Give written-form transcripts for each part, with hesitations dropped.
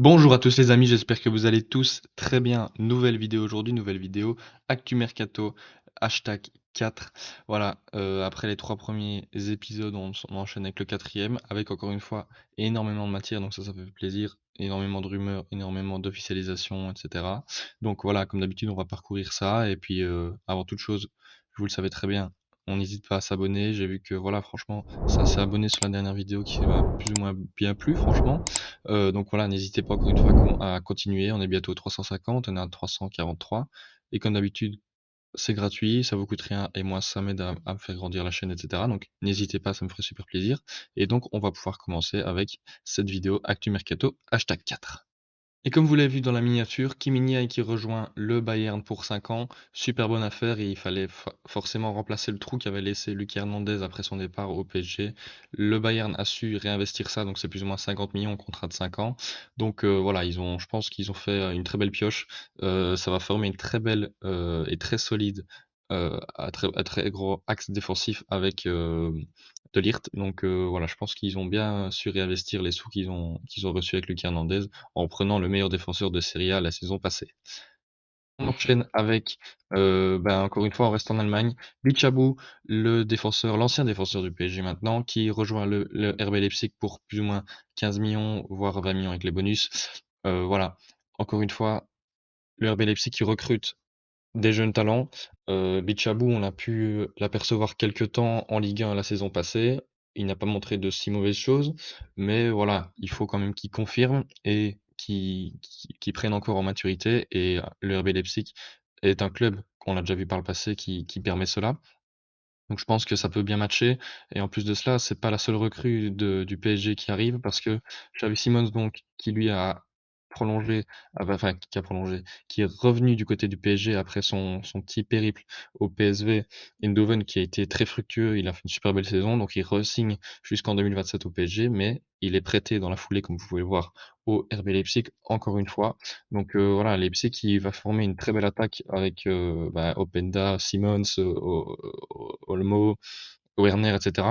Bonjour à tous les amis, j'espère que vous allez tous très bien. Nouvelle vidéo aujourd'hui, nouvelle vidéo Actu Mercato, hashtag 4. Voilà, après les 3 premiers épisodes, on enchaîne avec le quatrième, avec encore une fois énormément de matière, donc ça fait plaisir. Énormément de rumeurs, énormément d'officialisation, etc. Donc voilà, comme d'habitude, on va parcourir ça. Et puis, avant toute chose, vous le savez très bien, on n'hésite pas à s'abonner. J'ai vu que voilà, franchement, ça s'est abonné sur la dernière vidéo qui m'a plus ou moins bien plu, franchement. Donc voilà, n'hésitez pas encore une fois à continuer. On est bientôt 350, on est à 343. Et comme d'habitude, c'est gratuit, ça vous coûte rien et moi ça m'aide à me faire grandir la chaîne, etc. Donc n'hésitez pas, ça me ferait super plaisir. Et donc on va pouvoir commencer avec cette vidéo Actu Mercato hashtag 4. Et comme vous l'avez vu dans la miniature, Kim Min-jae qui rejoint le Bayern pour 5 ans, super bonne affaire et il fallait forcément remplacer le trou qu'avait laissé Lucas Hernandez après son départ au PSG. Le Bayern a su réinvestir ça, donc c'est plus ou moins 50 millions en contrat de 5 ans. Donc voilà, je pense qu'ils ont fait une très belle pioche. Ça va former une très belle et très solide, un très gros axe défensif avec De Ligt. Donc voilà, je pense qu'ils ont bien su réinvestir les sous qu'ils ont reçus avec Lucas Hernandez en prenant le meilleur défenseur de Serie A la saison passée. On enchaîne avec, encore une fois, on reste en Allemagne, Bichabou, l'ancien défenseur du PSG maintenant, qui rejoint le RB Leipzig pour plus ou moins 15 millions, voire 20 millions avec les bonus. Voilà, encore une fois, le RB Leipzig qui recrute des jeunes talents. Bichabou, on a pu l'apercevoir quelque temps en Ligue 1 la saison passée. Il n'a pas montré de si mauvaises choses, mais voilà, il faut quand même qu'il confirme et qu'il prenne encore en maturité. Et le RB Leipzig est un club, qu'on l'a déjà vu par le passé, qui permet cela. Donc je pense que ça peut bien matcher. Et en plus de cela, c'est pas la seule recrue du PSG qui arrive parce que Xavi Simons, donc, qui lui a prolongé, enfin qui a prolongé, qui est revenu du côté du PSG après son petit périple au PSV Eindhoven qui a été très fructueux. Il a fait une super belle saison, donc il re-signe jusqu'en 2027 au PSG, mais il est prêté dans la foulée, comme vous pouvez le voir, au RB Leipzig encore une fois. Donc voilà, Leipzig qui va former une très belle attaque avec Openda, Simons, Olmo, Werner, etc.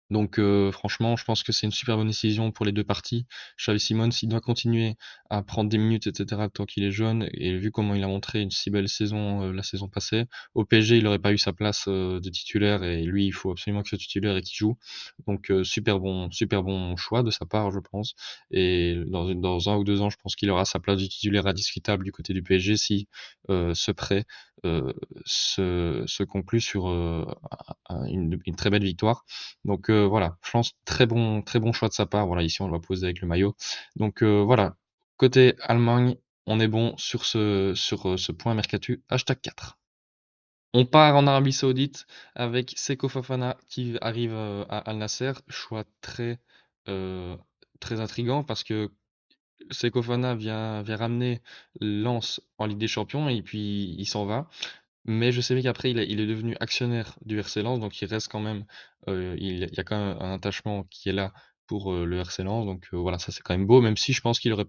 Donc franchement, je pense que c'est une super bonne décision pour les 2 parties. Xavi Simons, il doit continuer à prendre des minutes, et cetera, tant qu'il est jeune et vu comment il a montré une si belle saison, la saison passée, au PSG, il aurait pas eu sa place, de titulaire et lui, il faut absolument qu'il soit titulaire et qu'il joue. Donc super bon choix de sa part, je pense et dans 1 ou 2 ans, je pense qu'il aura sa place de titulaire indiscutable du côté du PSG si, ce prêt, heu, se conclut sur, une très belle victoire. Donc voilà, je pense très bon choix de sa part. Voilà, ici on le voit poser avec le maillot. Donc voilà, côté Allemagne, on est bon sur ce point mercatu hashtag 4. On part en Arabie Saoudite avec Seko Fofana qui arrive à Al Nasser. Choix euh, très intriguant parce que Seko Fofana vient ramener Lens en Ligue des Champions et puis il s'en va. Mais je sais bien qu'après il est devenu actionnaire du RC Lens, donc il reste quand même, il y a quand même un attachement qui est là pour, le RC Lens, donc voilà, ça c'est quand même beau, même si je pense qu'il aurait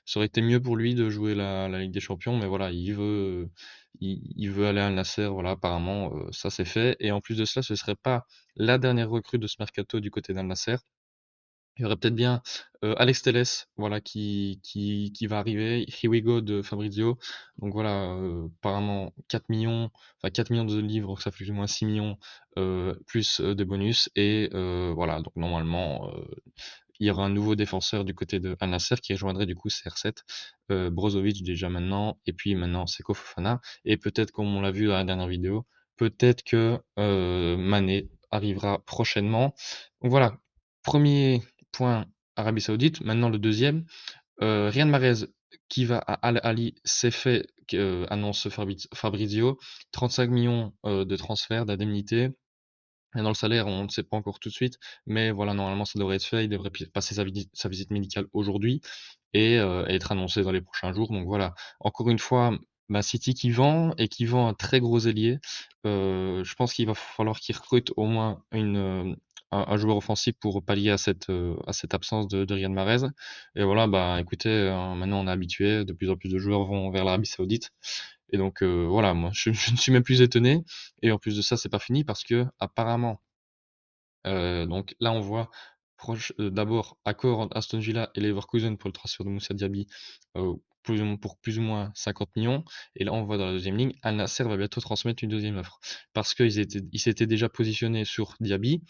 ça aurait été mieux pour lui de jouer la Ligue des Champions, mais voilà, il veut aller à Al Nasser, voilà, apparemment, ça c'est fait et en plus de cela, ce serait pas la dernière recrue de ce mercato du côté d'Al Nasser. Il y aurait peut-être bien, Alex Telles, voilà, qui va arriver. Here We Go de Fabrizio. Donc voilà, apparemment 4 millions, enfin 4 millions de livres, donc ça fait plus ou moins 6 millions, plus, de bonus et voilà, donc normalement, il y aura un nouveau défenseur du côté de Al Nassr qui rejoindrait du coup CR7, Brozovic déjà maintenant et puis maintenant Seko Fofana et peut-être comme on l'a vu dans la dernière vidéo, peut-être que, Mané arrivera prochainement. Donc voilà, premier point Arabie Saoudite. Maintenant le deuxième, Riyad Mahrez qui va à Al Ahly, c'est fait, annonce Fabrizio. 35 millions de transferts, d'indemnités. Et dans le salaire, on ne sait pas encore tout de suite, mais voilà, normalement ça devrait être fait. Il devrait passer sa visite médicale aujourd'hui et être annoncé dans les prochains jours. Donc voilà, encore une fois, City qui vend et qui vend un très gros ailier. Je pense qu'il va falloir qu'il recrute au moins un joueur offensif pour pallier à cette absence de Riyad Mahrez. Et voilà, bah écoutez, maintenant on est habitué, de plus en plus de joueurs vont vers l'Arabie Saoudite. Et donc voilà, moi je ne suis même plus étonné. Et en plus de ça, c'est pas fini parce que apparemment, donc là on voit d'abord accord entre Aston Villa et Leverkusen pour le transfert de Moussa Diaby, pour plus ou moins 50 millions. Et là, on voit dans la deuxième ligne, Al Nassr va bientôt transmettre une deuxième offre. Parce ils s'étaient déjà positionnés sur Diaby,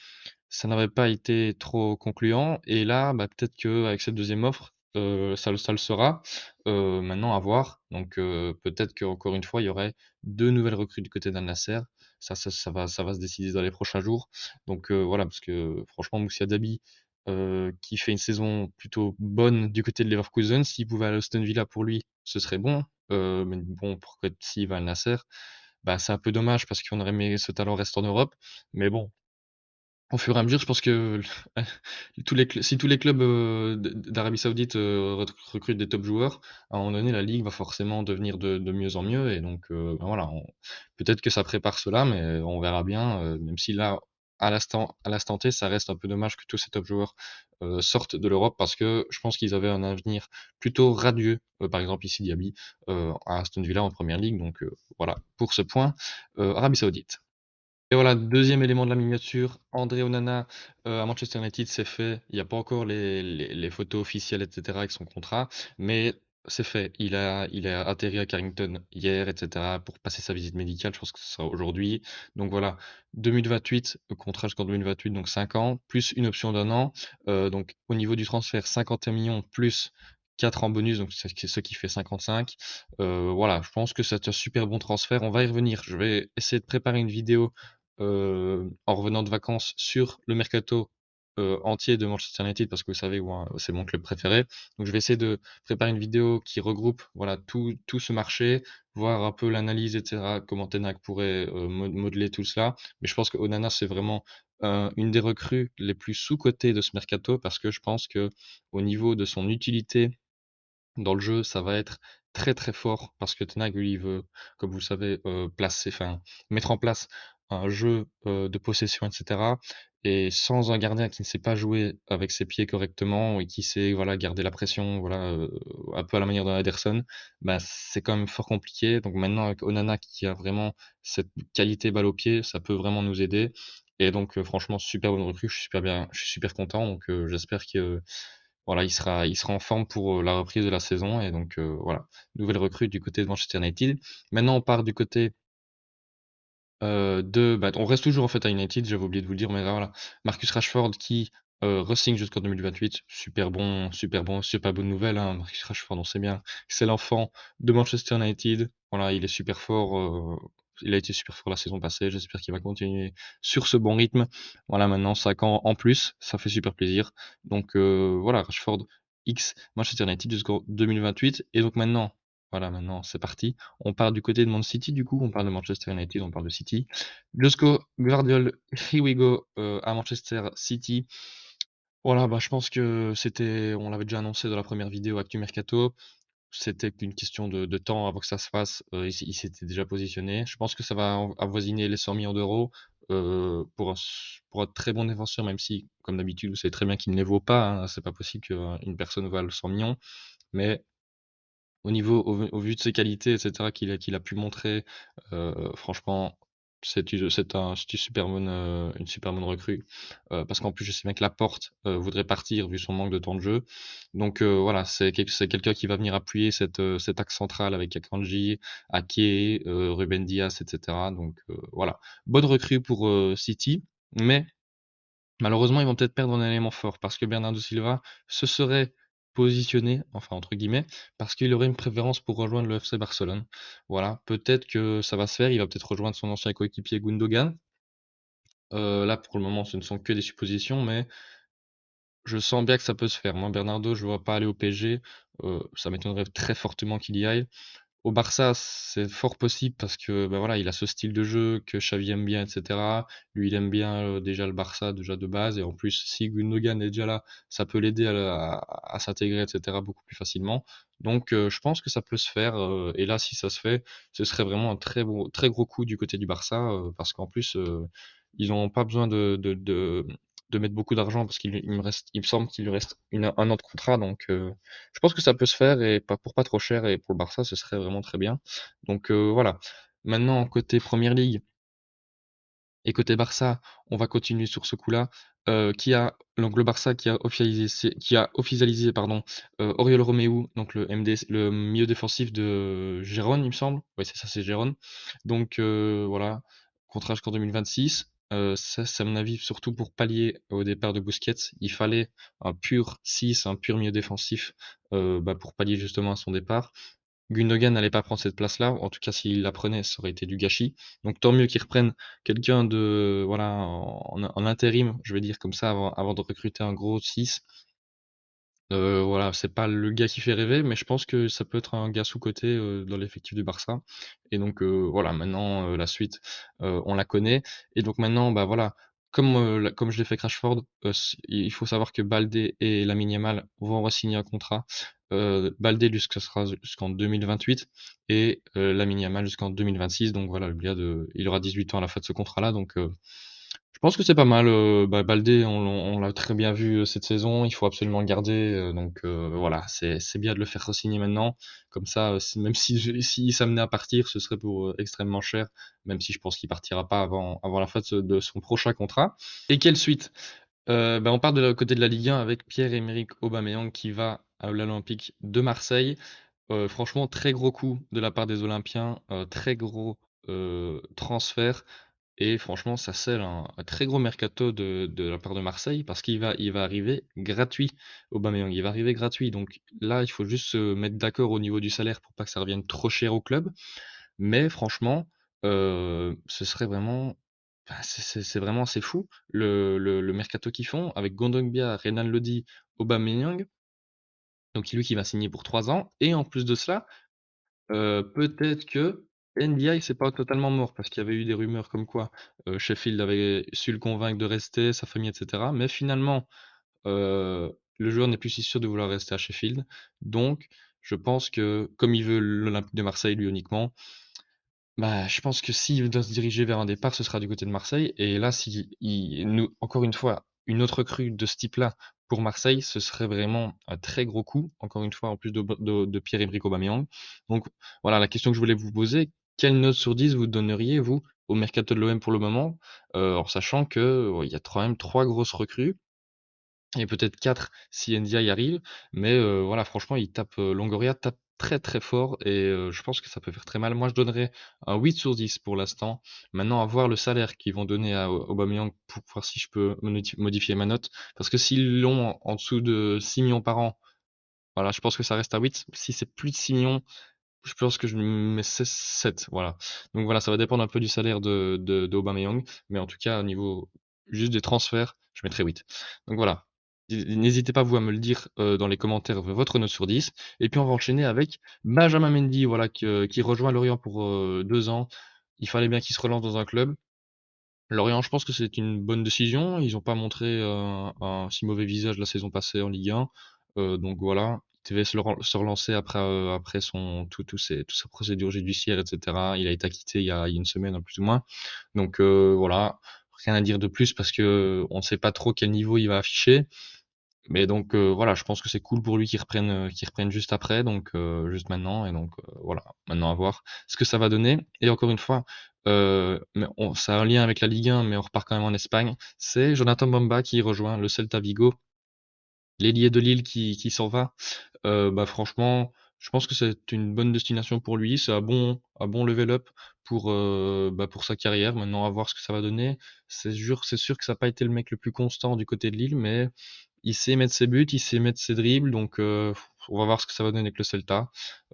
ça n'avait pas été trop concluant. Et là, bah, peut-être qu'avec cette deuxième offre, ça le sera. Maintenant, à voir. Donc, peut-être qu'encore une fois, il y aurait deux nouvelles recrues du côté d'Al Nassr. Ça va se décider dans les prochains jours. Donc, voilà, parce que franchement, Moussa Dabi, qui fait une saison plutôt bonne du côté de Leverkusen, s'il pouvait aller à Aston Villa pour lui, ce serait bon. Mais bon, s'il va à Al Nassr, bah, c'est un peu dommage parce qu'on aurait aimé ce talent reste en Europe. Mais bon, au fur et à mesure, je pense que si tous les clubs d'Arabie Saoudite recrutent des top joueurs, à un moment donné, la ligue va forcément devenir de mieux en mieux. Et donc, ben voilà, peut-être que ça prépare cela, mais on verra bien. Même si là, à l'instant T, ça reste un peu dommage que tous ces top joueurs sortent de l'Europe parce que je pense qu'ils avaient un avenir plutôt radieux. Par exemple, ici Diaby à Aston Villa en première ligue. Donc, voilà, pour ce point, Arabie Saoudite. Et voilà, deuxième élément de la miniature, André Onana à Manchester United, c'est fait. Il y a pas encore les photos officielles et cetera avec son contrat, mais c'est fait. Il a atterri à Carrington hier et cetera pour passer sa visite médicale. Je pense que ce sera aujourd'hui. Donc voilà, 2028, contrat jusqu'en 2028, donc 5 ans, plus une option d'un an. Donc au niveau du transfert, 51 millions plus 4 en bonus, donc c'est ce qui fait 55. Voilà, je pense que c'est un super bon transfert. On va y revenir. Je vais essayer de préparer une vidéo en revenant de vacances sur le mercato entier de Manchester United parce que vous savez, moi, c'est mon club préféré. Donc je vais essayer de préparer une vidéo qui regroupe voilà, tout ce marché, voir un peu l'analyse, etc., comment Ten Hag pourrait modeler tout cela. Mais je pense que Onana, c'est vraiment une des recrues les plus sous-cotées de ce mercato parce que je pense que au niveau de son utilité dans le jeu, ça va être très, très fort parce que Ten Hag, lui, il veut, comme vous le savez, mettre en place un jeu, de possession et cetera et sans un gardien qui ne sait pas jouer avec ses pieds correctement et qui sait, voilà, garder la pression, voilà, un peu à la manière d'un Ederson, bah, c'est quand même fort compliqué. Donc maintenant avec Onana qui a vraiment cette qualité balle au pied, ça peut vraiment nous aider et donc franchement super bonne recrue, je suis super content donc j'espère que voilà, il sera en forme pour la reprise de la saison et donc voilà, nouvelle recrue du côté de Manchester United. Maintenant, on part du côté on reste toujours en fait à United, j'avais oublié de vous le dire, mais voilà, Marcus Rashford qui re-signe jusqu'en 2028, super bon, super bonne nouvelle, hein, Marcus Rashford, on sait bien, c'est l'enfant de Manchester United. Voilà, il est super fort, il a été super fort la saison passée, j'espère qu'il va continuer sur ce bon rythme. Voilà, maintenant 5 ans en plus, ça fait super plaisir. Donc voilà, Rashford X Manchester United jusqu'en 2028 et donc maintenant c'est parti. On part du côté de Man City, du coup, on parle de Manchester United, on parle de City. Josko Gvardiol, here we go, à Manchester City. Voilà, bah, je pense que on l'avait déjà annoncé dans la première vidéo Actu Mercato, c'était qu'une question de temps avant que ça se fasse. Il s'était déjà positionné. Je pense que ça va avoisiner les 100 millions d'euros pour un très bon défenseur, même si, comme d'habitude, vous savez très bien qu'il ne les vaut pas, hein. C'est pas possible qu'une personne vale 100 millions. Mais au vu de ses qualités et cetera qu'il a pu montrer, franchement, c'est une super bonne recrue. Parce qu'en plus, je sais bien que Laporte, voudrait partir vu son manque de temps de jeu. Donc, voilà, c'est quelqu'un qui va venir appuyer cet axe central avec Akanji, Ake, Ruben Dias et cetera. Donc, voilà. Bonne recrue pour, City, mais malheureusement, ils vont peut-être perdre un élément fort parce que Bernardo Silva se serait positionné, enfin entre guillemets, parce qu'il aurait une préférence pour rejoindre le FC Barcelone. Voilà, peut-être que ça va se faire, il va peut-être rejoindre son ancien coéquipier Gundogan. Là pour le moment, ce ne sont que des suppositions, mais je sens bien que ça peut se faire. Moi, Bernardo, je ne vois pas aller au PSG, ça m'étonnerait très fortement qu'il y aille. Au Barça, c'est fort possible parce que, bah, voilà, il a ce style de jeu que Xavi aime bien et cetera. Lui, il aime bien, déjà le Barça, déjà de base et en plus, si Gundogan est déjà là, ça peut l'aider à s'intégrer et cetera beaucoup plus facilement. Donc je pense que ça peut se faire, et là, si ça se fait, ce serait vraiment un très gros coup du côté du Barça, parce qu'en plus, ils n'ont pas besoin de mettre beaucoup d'argent parce il me semble qu'il lui reste un an de contrat donc je pense que ça peut se faire et pas trop cher et pour le Barça, ce serait vraiment très bien. Donc voilà. Maintenant côté Première Ligue et côté Barça, on va continuer sur ce coup-là. qui a donc le Barça qui a officialisé pardon, Oriol Romeu, donc le milieu défensif de Gérone, il me semble. Ouais, c'est ça, c'est Gérone. Donc voilà, contrat jusqu'en 2026. Ça, c'est à mon avis surtout pour pallier au départ de Busquets. Il fallait un pur 6, un pur milieu défensif, pour pallier justement à son départ. Gundogan n'allait pas prendre cette place-là, en tout cas s'il la prenait, ça aurait été du gâchis. Donc tant mieux qu'ils reprennent quelqu'un de voilà en intérim, je vais dire comme ça, avant de recruter un gros 6. Voilà, c'est pas le gars qui fait rêver, mais je pense que ça peut être un gars sous-coté, dans l'effectif du Barça. Et donc voilà, maintenant, la suite, on la connaît. Et donc maintenant, bah, voilà, comme je l'ai fait avec Rashford, il faut savoir que Baldé et Lamine Yamal vont re-signer un contrat. Baldé ce sera jusqu'en 2028 et Lamine Yamal jusqu'en 2026. Donc voilà, le gars il aura 18 ans à la fin de ce contrat-là, donc je pense que c'est pas mal. Baldé, on l'a très bien vu cette saison. Il faut absolument le garder. Donc voilà, c'est bien de le faire re-signer maintenant. Comme ça, même si s'amenait à partir, ce serait pour extrêmement cher. Même si je pense qu'il partira pas avant la fin de son prochain contrat. Et quelle suite? On part de la côté de la Ligue 1 avec Pierre-Emerick Aubameyang qui va à l'Olympique de Marseille. Franchement, très gros coup de la part des Olympiens, très gros transfert. Et franchement, ça scelle un très gros mercato de la part de Marseille parce qu'il va arriver gratuit, Aubameyang. Il va arriver gratuit. Donc là, il faut juste se mettre d'accord au niveau du salaire pour pas que ça revienne trop cher au club. Mais franchement, ce serait vraiment, enfin, c'est vraiment c'est fou le mercato qu'ils font avec Kondogbia, Renan Lodi, Aubameyang. Donc lui qui va signer pour 3 ans. Et en plus de cela, peut-être que Ndiaye c'est pas totalement mort parce qu'il y avait eu des rumeurs comme quoi, Sheffield avait su le convaincre de rester, sa famille et cetera. Mais finalement, le joueur n'est plus si sûr de vouloir rester à Sheffield. Donc je pense que comme il veut l'Olympique de Marseille lui uniquement, bah, je pense que s'il doit se diriger vers un départ, ce sera du côté de Marseille. Et là, si il nous encore une fois, une autre recrue de ce type-là pour Marseille, ce serait vraiment un très gros coup, encore une fois, en plus de Pierre-Emerick Aubameyang. Donc voilà, la question que je voulais vous poser, quelle note sur 10 vous donneriez, vous, au mercato de l'OM pour le moment? En sachant que, il y a quand même 3 grosses recrues et peut-être 4 si Ndiaye arrive. Mais voilà, franchement, Longoria tape très, très fort et je pense que ça peut faire très mal. Moi, je donnerais un 8 sur 10 pour l'instant. Maintenant, à voir le salaire qu'ils vont donner à Aubameyang pour voir si je peux modifier ma note. Parce que s'ils l'ont en dessous de 6 millions par an, voilà, je pense que ça reste à 8. Si c'est plus de 6 millions, je pense que je mets 7, voilà. Donc voilà, ça va dépendre un peu du salaire de Aubameyang, mais en tout cas, au niveau juste des transferts, je mettrais 8. Donc voilà. N'hésitez pas, vous, à me le dire dans les commentaires votre note sur 10. Et puis on va enchaîner avec Benjamin Mendy, voilà, qui rejoint Lorient pour 2 ans. Il fallait bien qu'il se relance dans un club. Lorient, je pense que c'est une bonne décision. Ils n'ont pas montré un si mauvais visage la saison passée en Ligue 1. Donc voilà, il devait se relancer après toute sa procédure judiciaire, etc. Il a été acquitté il y a une semaine, hein, plus ou moins. Donc voilà, rien à dire de plus parce que on ne sait pas trop quel niveau il va afficher. Mais donc voilà, je pense que c'est cool pour lui qu'il reprenne juste après, donc juste maintenant. Et donc voilà, maintenant à voir ce que ça va donner. Et encore une fois, mais ça a un lien avec la Ligue 1, mais on repart quand même en Espagne. C'est Jonathan Bamba qui rejoint le Celta Vigo, l'ailier de Lille qui s'en va. Franchement, je pense que c'est une bonne destination pour lui. C'est un bon level up pour sa carrière. Maintenant, à voir ce que ça va donner. C'est sûr que ça n'a pas été le mec le plus constant du côté de Lille, mais il sait mettre ses buts, il sait mettre ses dribbles, donc on va voir ce que ça va donner avec le Celta.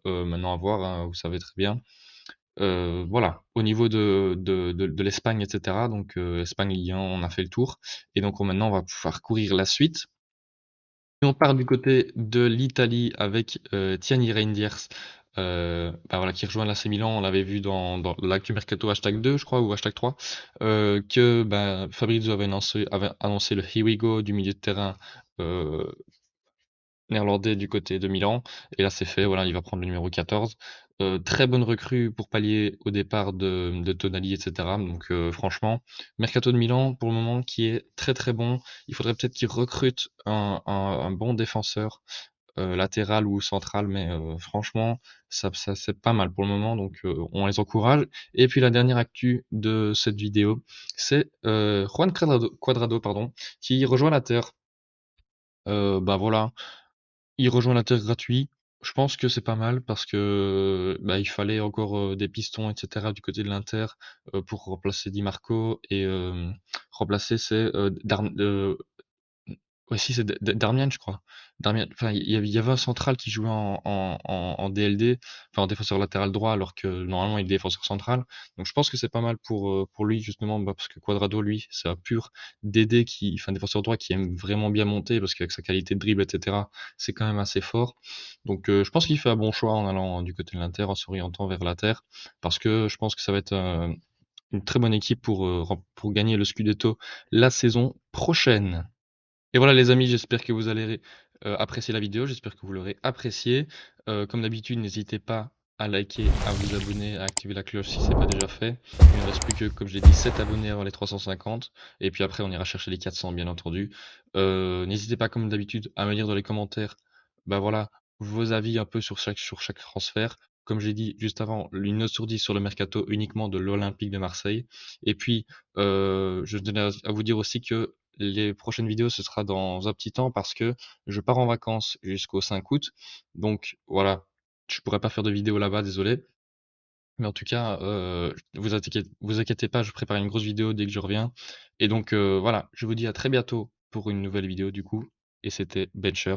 Maintenant à voir, hein, vous savez très bien. Voilà, au niveau de l'Espagne, et cetera, donc Espagne, Ligue 1, on a fait le tour. Et donc maintenant, on va pouvoir courir la suite. Et on part du côté de l'Italie avec Tiani Reinders, voilà, qui rejoint l'AC Milan. On l'avait vu dans l'actu mercato #2, je crois, ou #3, que Fabrizio avait annoncé le Here We Go du milieu de terrain euh, néerlandais du côté de Milan. Et là, c'est fait. Voilà, il va prendre le numéro 14. Très bonne recrue pour pallier au départ de Tonali, etc. Donc, franchement, Mercato de Milan, pour le moment, qui est très très bon. Il faudrait peut-être qu'il recrute un bon défenseur. latéral ou central, mais franchement, ça c'est pas mal pour le moment, donc on les encourage. Et puis la dernière actu de cette vidéo, c'est Juan Cuadrado, pardon, qui rejoint l'Inter. Bah, voilà, il rejoint l'Inter gratuit. Je pense que c'est pas mal parce que, bah, il fallait encore, des pistons et cetera du côté de l'Inter, pour remplacer Di Marco et remplacer c'est, ouais, si, c'est Darmian, je crois. Darmian, enfin, il y avait un central qui jouait en DLD, enfin en défenseur latéral droit, alors que normalement il est défenseur central. Donc je pense que c'est pas mal pour lui, justement, bah, parce que Cuadrado, lui, c'est un pur DD enfin, défenseur droit qui aime vraiment bien monter, parce qu'avec sa qualité de dribble, etc., c'est quand même assez fort. Donc je pense qu'il fait un bon choix en allant du côté de l'Inter, en s'orientant vers l'Inter, parce que je pense que ça va être une très bonne équipe pour gagner le Scudetto la saison prochaine. Et voilà les amis, j'espère que vous allez apprécier la vidéo, j'espère que vous l'aurez appréciée. Comme d'habitude, n'hésitez pas à liker, à vous abonner, à activer la cloche si ce n'est pas déjà fait. Il ne reste plus que, comme je l'ai dit, 7 abonnés avant les 350. Et puis après, on ira chercher les 400, bien entendu. N'hésitez pas, comme d'habitude, à me dire dans les commentaires, bah voilà, vos avis un peu sur chaque transfert. Comme j'ai dit juste avant, une note sur 10 sur le mercato uniquement de l'Olympique de Marseille. Et puis, je tenais à vous dire aussi que les prochaines vidéos, ce sera dans un petit temps parce que je pars en vacances jusqu'au 5 août. Donc voilà, je pourrais pas faire de vidéo là-bas, désolé. Mais en tout cas, vous inquiétez pas, je prépare une grosse vidéo dès que je reviens. Et donc voilà, je vous dis à très bientôt pour une nouvelle vidéo du coup. Et c'était Bencher.